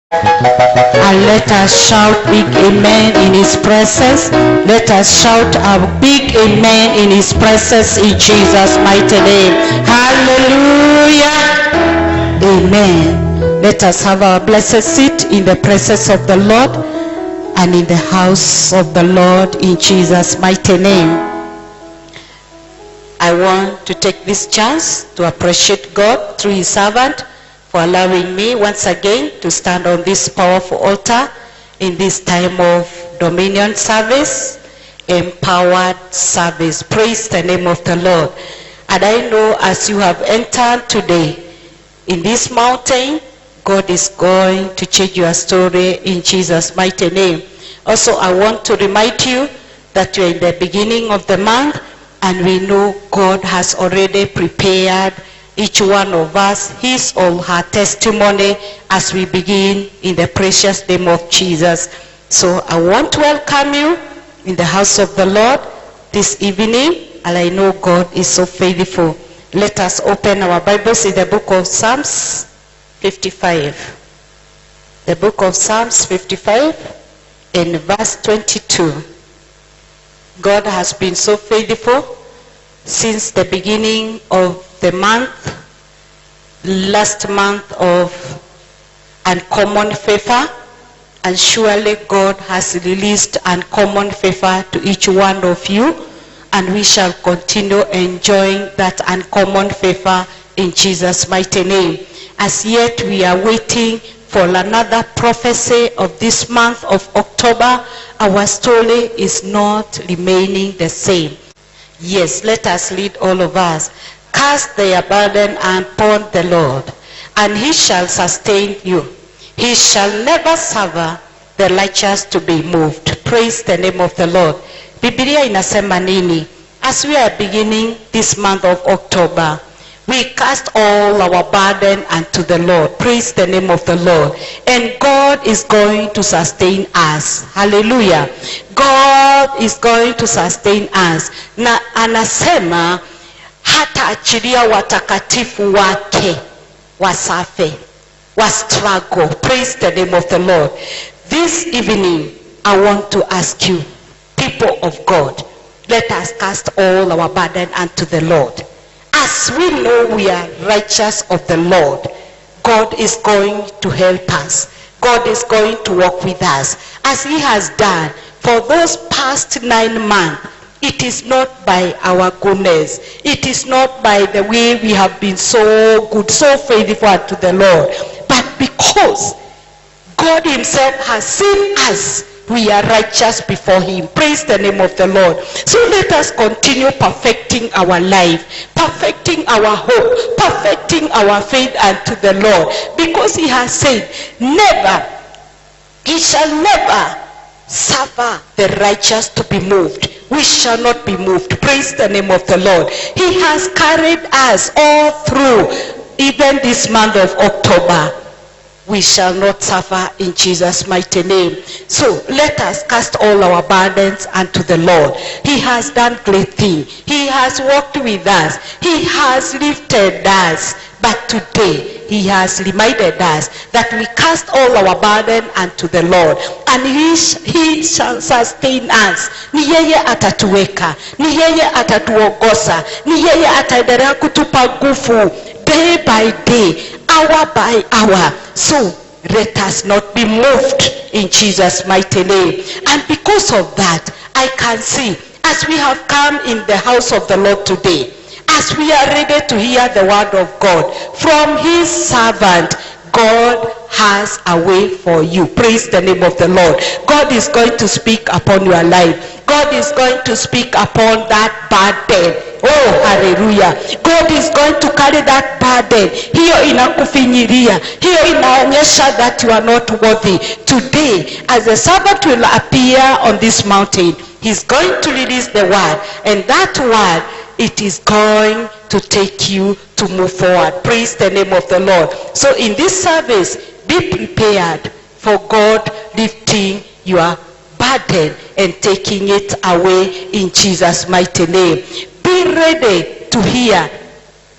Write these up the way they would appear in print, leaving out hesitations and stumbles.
And let us shout big amen in his presence. Let us shout a big amen in his presence in Jesus' mighty name. Hallelujah. Amen. Let us have our blessed seat in the presence of the Lord and in the house of the Lord in Jesus' mighty name. I want to take this chance to appreciate God through his servant for allowing me once again to stand on this powerful altar in this time of dominion service, empowered service. Praise the name of the Lord. And I know as you have entered today in this mountain, God is going to change your story in Jesus' mighty name. Also, I want to remind you that you're in the beginning of the month, and we know God has already prepared each one of us his or her testimony as we begin in the precious name of Jesus. So I want to welcome you in the house of the Lord this evening, and I know God is so faithful. Let us open our Bibles in the book of Psalms 55. The book of Psalms 55 in verse 22. God has been so faithful since the beginning of the month, last month of uncommon favor, and surely God has released uncommon favor to each one of you, and we shall continue enjoying that uncommon favor in Jesus' mighty name. As yet we are waiting for another prophecy of this month of October. Our story is not remaining the same. Yes, let us lead all of us. Cast their burden upon the Lord, and he shall sustain you. He shall never suffer the righteous to be moved. Praise the name of the Lord. Biblia inasema nini? As we are beginning this month of October, we cast all our burden unto the Lord. Praise the name of the Lord. And God is going to sustain us. Hallelujah. God is going to sustain us. Na anasema hata achilia watakatifu wake wasafe, wa struggle. Praise the name of the Lord. This evening, I want to ask you, people of God, let us cast all our burden unto the Lord. As we know we are righteous of the Lord, God is going to help us. God is going to walk with us as he has done for those past 9 months. It is not by our goodness. It is not by the way we have been so good, so faithful to the Lord, but because God himself has seen us, we are righteous before him. Praise the name of the Lord. So let us continue perfecting our life, perfecting our hope, perfecting our faith unto the Lord, because he has said, he shall never suffer the righteous to be moved. We shall not be moved. Praise the name of the Lord. He has carried us all through, even this month of October. We shall not suffer in Jesus' mighty name. So let us cast all our burdens unto the Lord. He has done great things. He has walked with us. He has lifted us. But today, he has reminded us that we cast all our burden unto the Lord, and he shall sustain us. Ni yeye atatuweka, ni yeye atatuongoza, ni yeye ataendelea kutupa nguvu day by day, hour by hour. So let us not be moved in Jesus' mighty name. And because of that, I can see, as we have come in the house of the Lord today, as we are ready to hear the word of God from his servant, God has a way for you. Praise the name of the Lord. God is going to speak upon your life. God is going to speak upon that burden. Oh, hallelujah. God is going to carry that burden. Hiyo inakufinyiria. Hiyo inaonyesha that you are not worthy. Today, as the servant will appear on this mountain, he's going to release the word. And that word, it is going to take you to move forward. Praise the name of the Lord. So in this service, be prepared for God lifting your burden and taking it away in Jesus' mighty name. Be ready to hear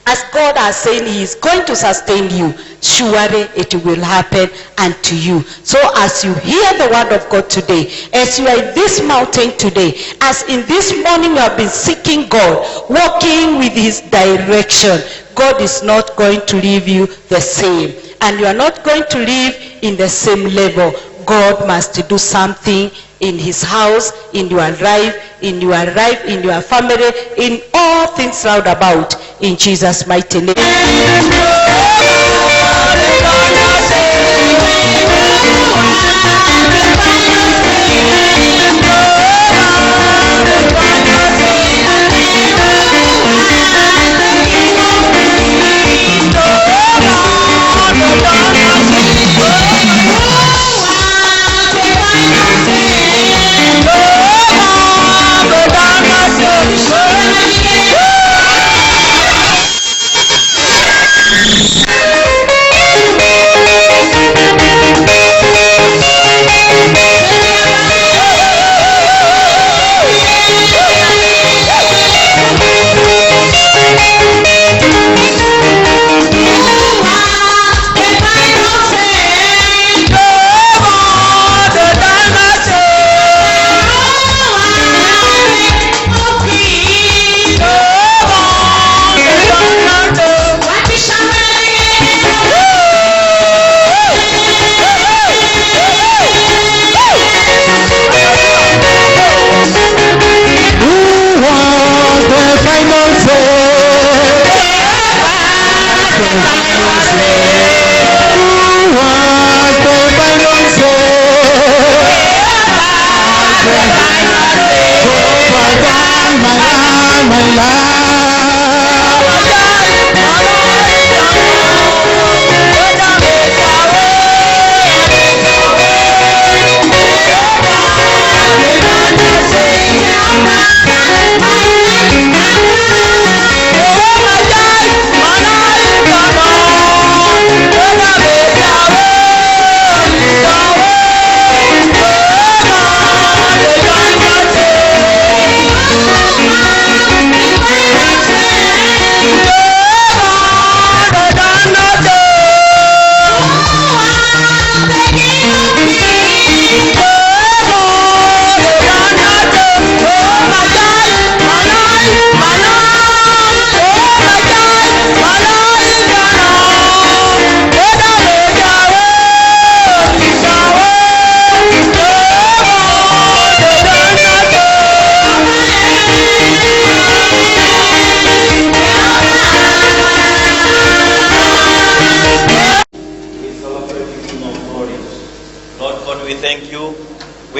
As God has said he is going to sustain you, surely it will happen unto you. So as you hear the word of God today, as you are in this mountain today, as in this morning you have been seeking God, walking with his direction, God is not going to leave you the same. And you are not going to live in the same level. God must do something in his house, in your life, in your family, in all things round about, in Jesus' mighty name.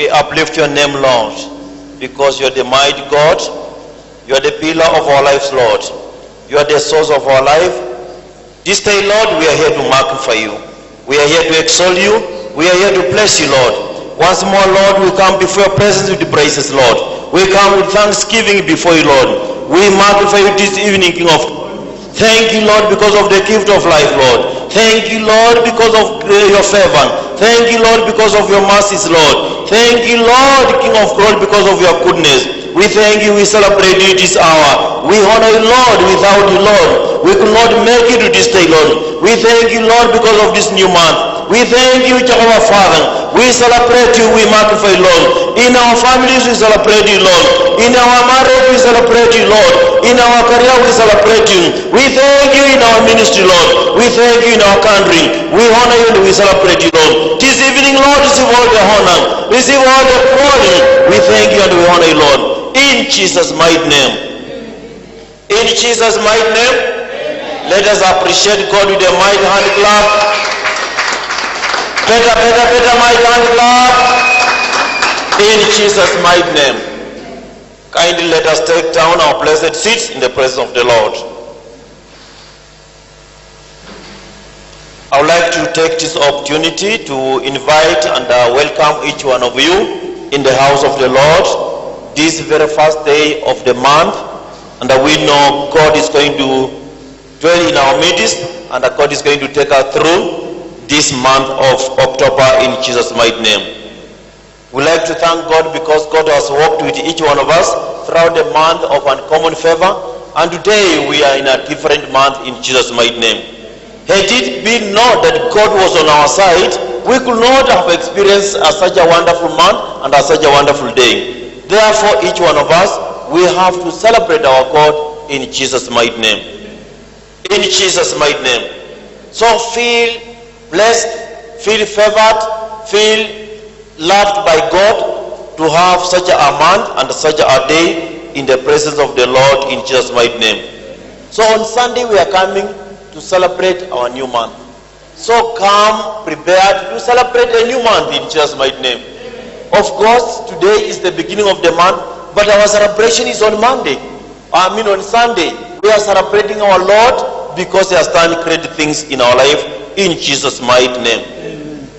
Uplift your name, Lord, because you're the mighty God. You are the pillar of our lives, Lord. You are the source of our life. This day, Lord, we are here to magnify you. We are here to exalt you. We are here to bless you, Lord. Once more, Lord, we come before your presence with the praises, Lord. We come with thanksgiving before you, Lord. We magnify you this evening, King of Kings. Thank you, Lord, because of the gift of life, Lord. Thank you, Lord, because of your favor. Thank you, Lord, because of your mercies, Lord. Thank you, Lord, King of glory, because of your goodness. We thank you, we celebrate you this hour. We honor you, Lord. Without you, Lord, we could not make it to this day, Lord. We thank you, Lord, because of this new month. We thank you, Jehovah Father. We celebrate you, we magnify you, Lord. In our families, we celebrate you, Lord. In our marriage, we celebrate you, Lord. In our career, we celebrate you. We thank you in our ministry, Lord. We thank you in our country. We honor you and we celebrate you, Lord. This evening, Lord, receive all the honor. Receive all the glory. We thank you and we honor you, Lord. In Jesus' mighty name. In Jesus' mighty name. Let us appreciate God with a mighty hand clap. Better, mighty hand clap. In Jesus' mighty name. Kindly let us take down our blessed seats in the presence of the Lord. I would like to take this opportunity to invite and welcome each one of you in the house of the Lord this very first day of the month, and we know God is going to dwell in our midst and that God is going to take us through this month of October in Jesus' mighty name. We like to thank God because God has walked with each one of us throughout the month of uncommon favor And today we are in a different month in Jesus' mighty name. Had it been not that God was on our side, we could not have experienced such a wonderful month and such a wonderful day. Therefore, each one of us, we have to celebrate our God in Jesus' mighty name. In Jesus' mighty name. So feel blessed, feel favored, feel loved by God to have such a month and such a day in the presence of the Lord in Jesus' mighty name. So on Sunday we are coming to celebrate our new month. So come prepared to celebrate a new month in Jesus' mighty name. Of course, today is the beginning of the month, but our celebration is on on Sunday. We are celebrating our Lord because He has done great things in our life in Jesus' mighty name.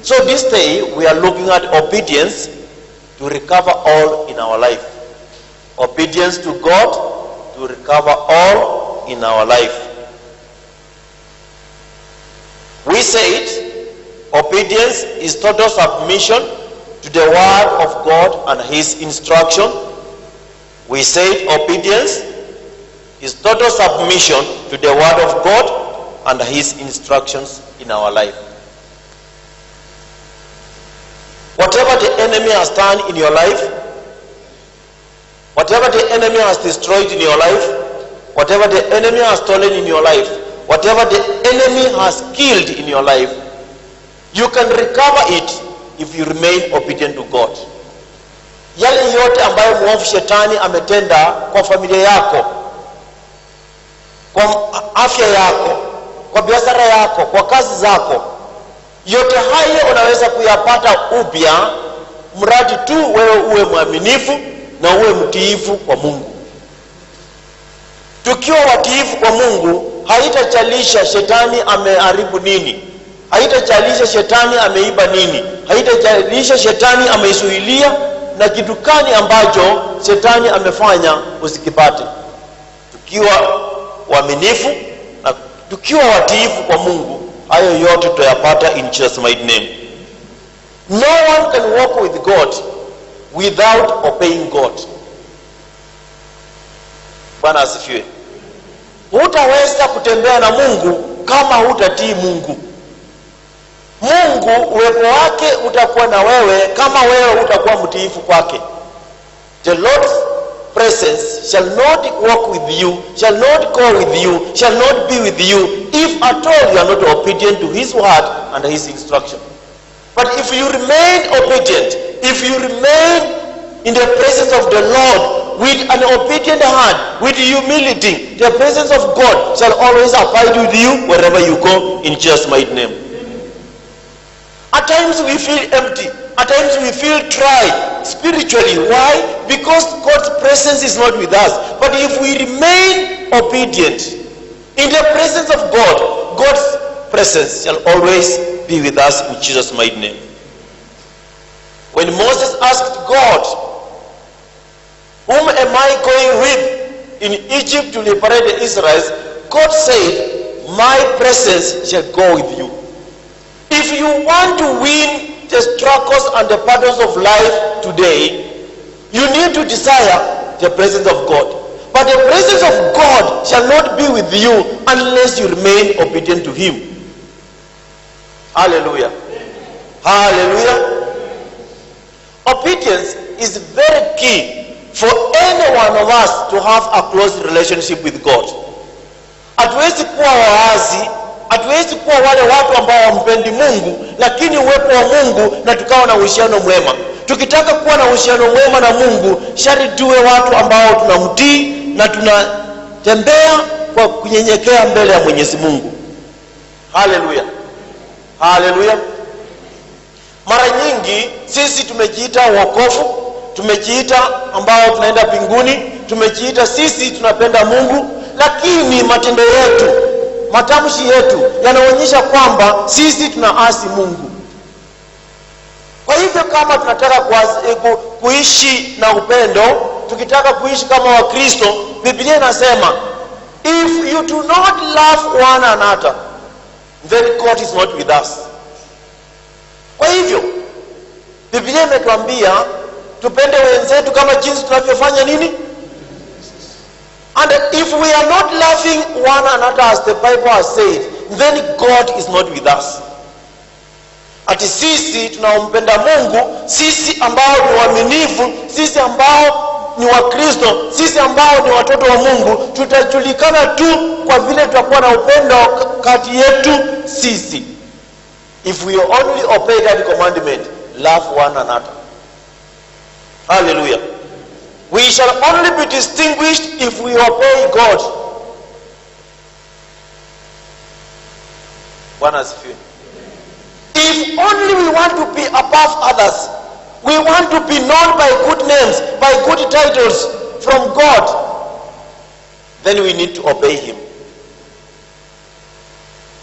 So this day we are looking at obedience to recover all in our life. Obedience to God to recover all in our life. We said obedience is total submission to the word of God and His instruction. We said obedience is total submission to the word of God and His instructions in our life. Whatever the enemy has done in your life, whatever the enemy has destroyed in your life, whatever the enemy has stolen in your life, whatever the enemy has killed in your life, you can recover it if you remain obedient to God. Yale yote ambayo mwovu shetani ametenda kwa familia yako, kwa afya yako, kwa biashara yako, kwa kazi zako, yote hayo unaweza kuyapata upya mradi tu wewe uwe mwaminifu na uwe mtiifu kwa Mungu. Tukiwa watiifu kwa Mungu, haitachalisha shetani ameharibu nini, haitachalisha shetani ameiba nini, haitachalisha shetani ameisuilia na kitu gani ambacho shetani amefanya usikipate. Tukiwa waaminifu na tukiwa watiifu kwa Mungu, hayo yote tutayapata in Jesus' mighty name. No one can walk with God without obeying God. Bwana asifiwe. Hutaweza kutembea na Mungu kama hutatii Mungu. Mungu uwepo wake utakuwa na wewe kama wewe utakuwa mtiifu kwake. The Lord's presence shall not walk with you, shall not go with you, shall not be with you if at all you are not obedient to His word and His instruction. But if you remain obedient, if you remain in the presence of the Lord with an obedient heart, with humility, the presence of God shall always abide with you wherever you go in Jesus' mighty name. At times we feel empty. At times we feel dry spiritually. Why? Because God's presence is not with us. But if we remain obedient in the presence of God, God's presence shall always be with us in Jesus' mighty name. When Moses asked God, "Whom am I going with in Egypt to liberate the Israelites?" God said, "My presence shall go with you." If you want to win the struggles and the battles of life today, you need to desire the presence of God. But the presence of God shall not be with you unless you remain obedient to Him. Hallelujah. Hallelujah. Obedience is very key for any one of us to have a close relationship with God. Hatuwezi kuwa waasi, hatuwezi kuwa wale watu ambao wampendi Mungu lakini uwepo wa Mungu na tukawa na uhusiano mwema. Tukitaka kuwa na uhusiano mwema na Mungu, shari tuwe watu ambao tunamtii na tunatembea kwa kunyenyekea mbele ya Mwenyezi Mungu. Haleluya. Haleluya. Mara nyingi sisi tumejiita wokovu, tumejiita ambao tunaenda mbinguni, tumejiita sisi tunapenda Mungu, lakini matendo yetu, matamshi yetu yanaonyesha kwamba sisi tunaasi Mungu. Kwa hivyo kama tunataka kuishi na upendo, tukitaka kuishi kama Wakristo, Biblia inasema, if you do not love one another, then God is not with us. Kwa hivyo Biblia imetuambia tupende wenzetu kama jinsi tunavyofanya nini? And if we are not loving one another as the Bible has said, then God is not with us. Ati sisi tunaompenda Mungu, sisi ambao ni waaminifu, sisi ambao ni Wakristo, sisi ambao ni watoto wa Mungu, tutajulikana tu kwa vile tutakuwa na upendo kati yetu sisi. If we only obey that commandment, love one another. Hallelujah. We shall only be distinguished if we obey God. Bwana asifiwe. If only we want to be above others, we want to be known by good names, by good titles from God, then we need to obey Him.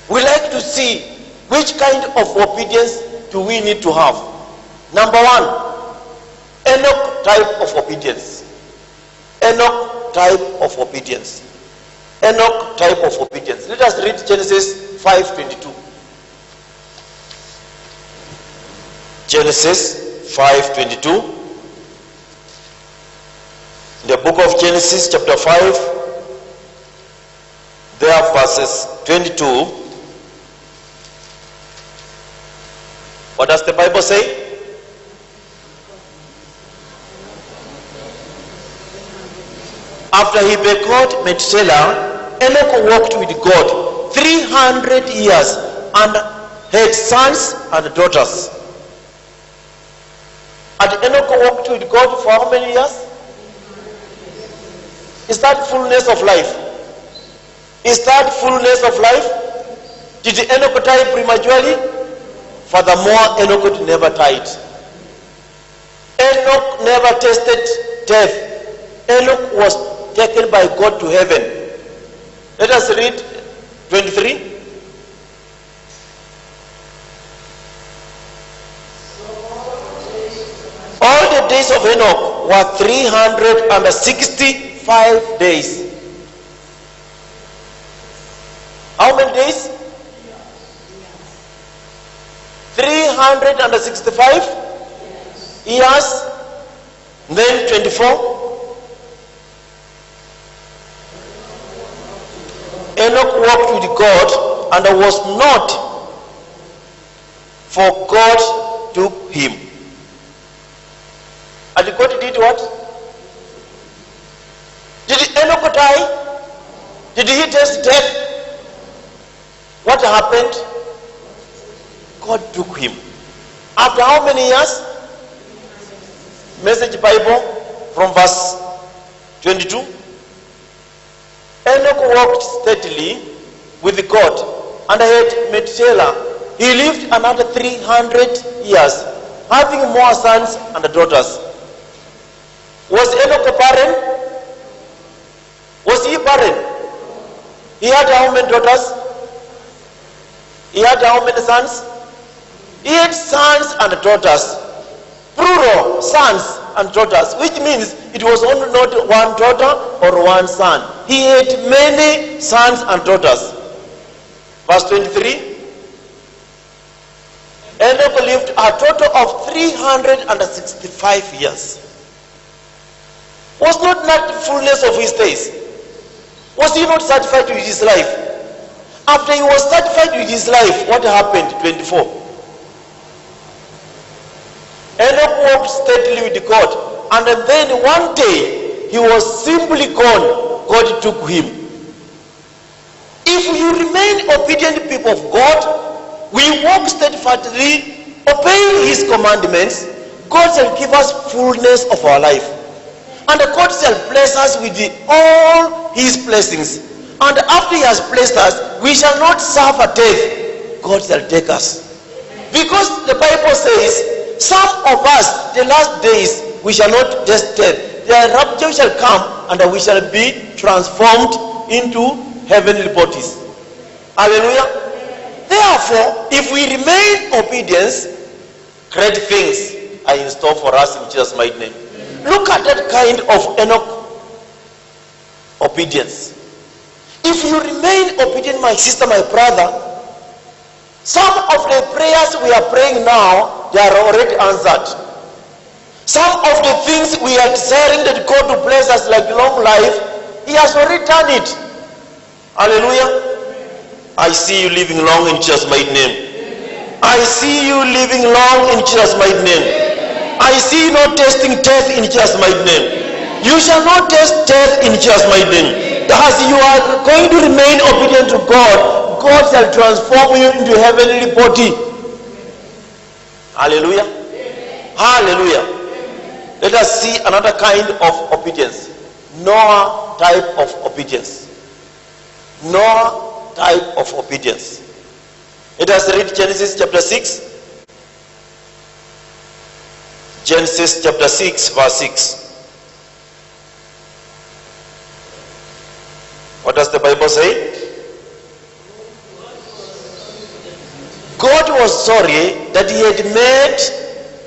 We like to see which kind of obedience do we need to have. Number one, Enoch type of obedience. Enoch type of obedience. Enoch type of obedience. Let us read Genesis 5:22. Genesis 5:22. The book of Genesis chapter 5, there verses 22. What does the Bible say? After he begot Methuselah, Enoch walked with God 300 years and had sons and daughters. And Enoch walked with God for how many years? Is that fullness of life? Is that fullness of life? Did Enoch die prematurely? Furthermore, Enoch never died. Enoch never tasted death. Enoch was taken by God to heaven. Let us read 23. All the days of Enoch were 365 days. How many days? 365 years. Then 24. Enoch walked with God and was not, for God took him. And God did what? Did Enoch die? Did he taste death? What happened? God took him. After how many years? Message Bible from verse 22. Enoch walked steadily with God and had Methuselah. He lived another 300 years, having more sons and daughters. Was Enoch barren? Was he barren? He had how many daughters? He had how many sons? He had sons and daughters. Plural, sons and daughters, which means it was only not one daughter or one son. He had many sons and daughters. Verse 23. Enoch lived a total of 365 years. Was not that the fullness of his days? Was he not satisfied with his life? After he was satisfied with his life, what happened? 24. Enoch walked steadily with God, and then one day he was simply gone. God took him. If you remain obedient people of God, we walk steadfastly, obeying His commandments, God shall give us fullness of our life. And God shall bless us with all His blessings. And after He has blessed us, we shall not suffer death. God shall take us. Because the Bible says, some of us, the last days, we shall not taste death. The rapture shall come and we shall be transformed into heavenly bodies. Hallelujah. Therefore, if we remain obedient, great things are in store for us in Jesus' mighty name. Look at that kind of Enoch obedience. If you remain obedient, my sister, my brother, some of the prayers we are praying now, they are already answered. Some of the things we are desiring that God to bless us, like long life, He has already done it. Hallelujah. I see you living long in Jesus' mighty name. I see you living long in Jesus' mighty name. I see you not tasting death in Jesus' mighty name. You shall not taste death in Jesus' mighty name. As you are going to remain obedient to God, God shall transform you into a heavenly body. Hallelujah. Hallelujah. Let us see another kind of obedience. Noah type of obedience. Noah type of obedience. Let us read Genesis chapter 6. Genesis chapter 6 verse 6. What does the Bible say? God was sorry that he had made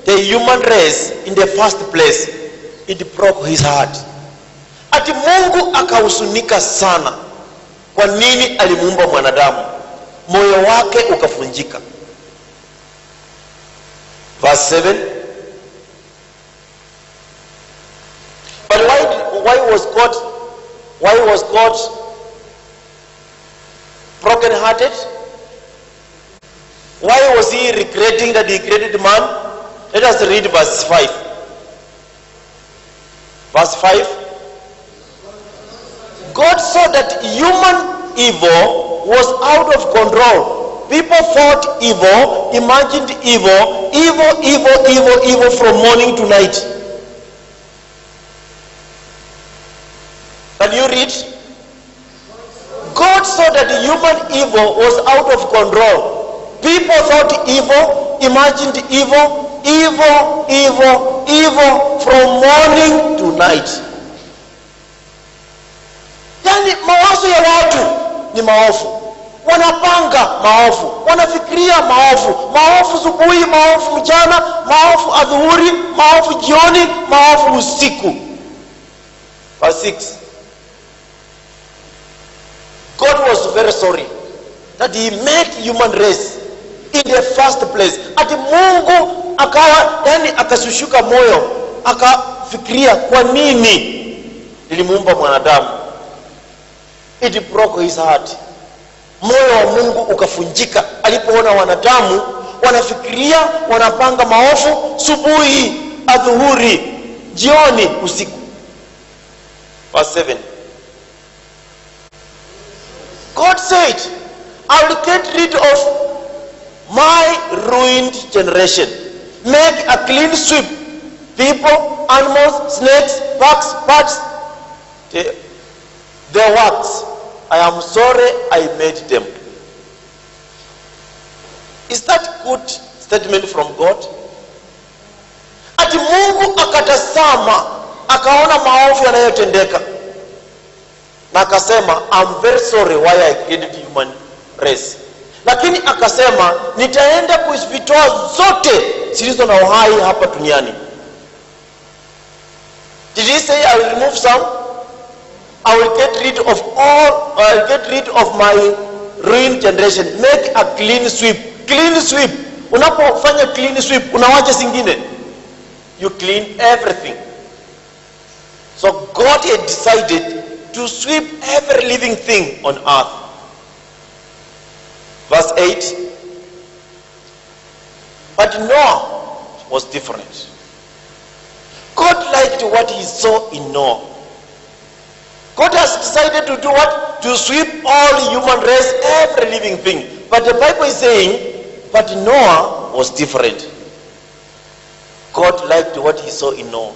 the human race in the first place. It broke his heart. Ati Mungu akahuzunika sana. Kwa nini alimuumba mwanadamu? Moyo wake ukafunjika. Verse 7. But why was God broken hearted? Why was he regretting that he created man? Let us read verse 5. Verse 5. God saw that human evil was out of control. People thought evil, imagined evil from morning to night. Can you read? God saw that human evil was out of control. People thought evil, imagined evil from morning to night. Yani mawazo ya watu ni maovu. Wanapanga maovu, wanafikiria maovu. Maovu asubuhi, maovu mchana, maovu adhuhuri, maovu jioni, maovu usiku. Verse 6. God was very sorry that he made human race in the first place. Ati Mungu akawa akasushuka moyo, akafikiria kwa nini nilimuumba mwanadamu. It broke his heart. Moyo wa Mungu ukafunjika alipoona wanadamu wanafikiria, wanapanga maovu subuhi, adhuhuri, jioni, usiku. Verse 7. God said, I will get rid of my ruined generation. Make a clean sweep. People, animals, snakes, bugs, birds, their works. I am sorry I made them. Is that good statement from God? Ati Mungu akatazama, akaona maovu yanayotendeka, na akasema, I'm very sorry why I created human race. Lakini akasema, nitaenda kuzivitoa zote zilizo na uhai hapa duniani. Did he say I will remove some? I will get rid of all, I will get rid of my ruined generation. Make a clean sweep. Clean sweep. Unapofanya clean sweep, unawacha zingine. You clean everything. So God had decided to sweep every living thing on earth. Verse 8. But Noah was different. God liked what he saw in Noah. God has decided to do what? To sweep all the human race, every living thing. But the Bible is saying, but Noah was different. God liked what he saw in Noah.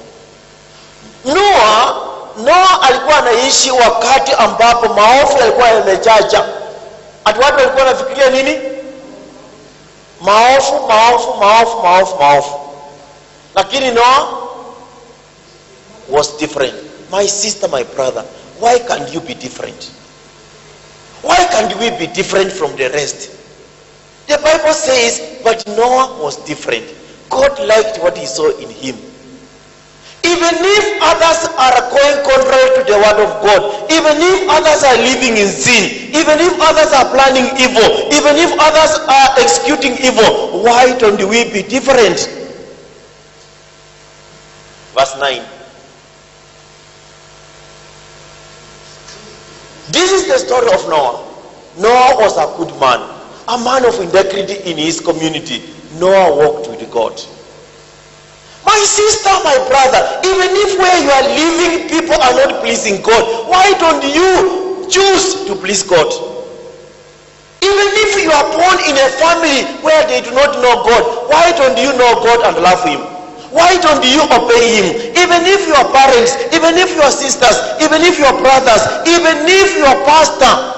Noah alikuwa anaishi wakati ambapo maovu yalikuwa yamechacha. Ati watu walikuwa wanafikiria nini? Maovu. Lakini Noah was different. My sister, my brother, why can't you be different? Why can't we be different from the rest? The Bible says, but Noah was different. God liked what he saw in him. Even if others are going contrary to the word of God, even if others are living in sin, even if others are planning evil, even if others are executing evil, why don't we be different? Verse 9. This is the story of Noah. Noah was a good man, a man of integrity in his community. Noah walked with God. My sister, my brother, even if where you are living people are not pleasing God, why don't you choose to please God? Even if you are born in a family where they do not know God, why don't you know God and love Him? Why don't you obey Him? Even if your parents, even if your sisters, even if your brothers, even if your pastor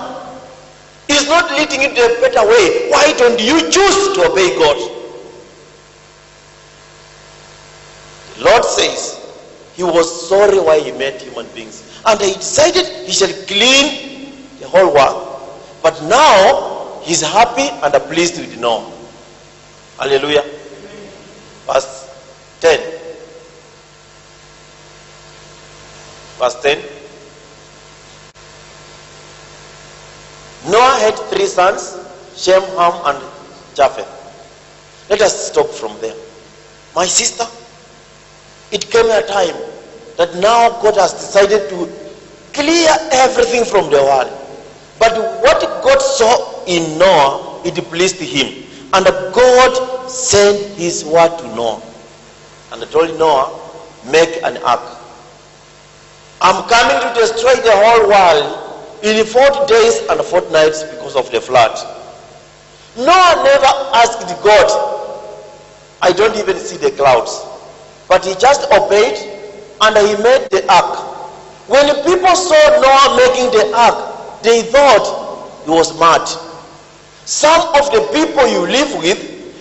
is not leading you to a better way, why don't you choose to obey God? The Lord says He was sorry why He made human beings, and He decided He shall clean the whole world. But now He's happy and pleased with Noah. Hallelujah. Verse 10. Verse 10. Noah had 3 sons, Shem, Ham, and Japheth. Let us stop from there. My sister, it came a time that now God has decided to clear everything from the world. But what God saw in Noah, it pleased Him. And God sent His word to Noah. And told Noah, make an ark. I'm coming to destroy the whole world in 40 days and 40 nights because of the flood. Noah never asked God. I don't even see the clouds. But he just obeyed and he made the ark. When people saw Noah making the ark, they thought he was mad. Some of the people you live with,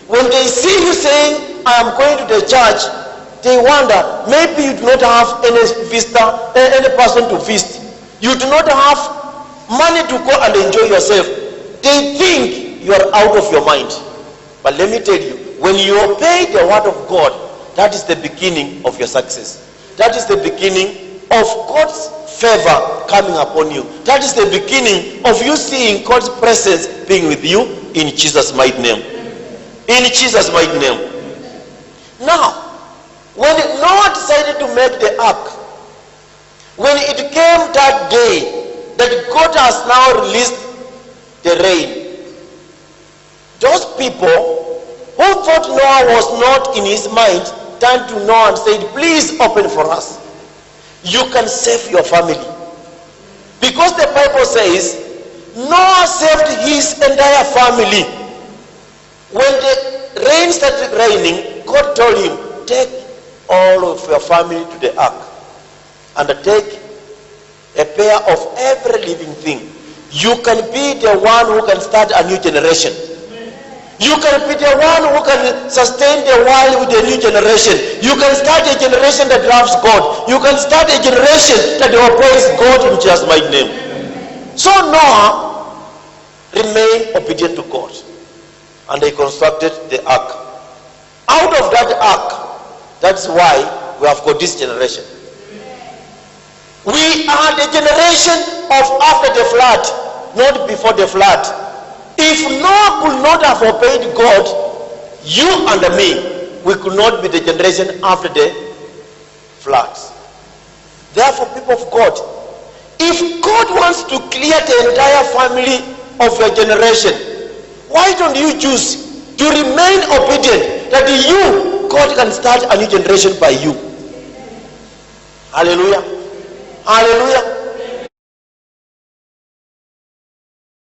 when they see you saying, I am going to the church, they wonder, maybe you do not have any visitor, any person to visit. You do not have money to go and enjoy yourself. They think you are out of your mind. But let me tell you, when you obey the word of God, that is the beginning of your success. That is the beginning of God's favor coming upon you. That is the beginning of you seeing God's presence being with you in Jesus' mighty name. In Jesus' mighty name. Now, when Noah decided to make the ark, when it came that day that God has now released the rain, those people who thought Noah was not in his mind turned to Noah and said, please open for us. You can save your family. Because the Bible says, Noah saved his entire family. When the rain started raining, God told him, take all of your family to the ark and take a pair of every living thing. You can be the one who can start a new generation. You can be the one who can sustain the world with a new generation. You can start a generation that loves God. You can start a generation that obeys God in Jesus' mighty name. So Noah remained obedient to God, and they constructed the ark. Out of that ark, that's why we have got this generation. We are the generation of after the flood, not before the flood. If Noah could not have obeyed God, you and me, we could not be the generation after the floods. Therefore, people of God, if God wants to clear the entire family of your generation, why don't you choose to remain obedient that you, God can start a new generation by you? Hallelujah. Hallelujah.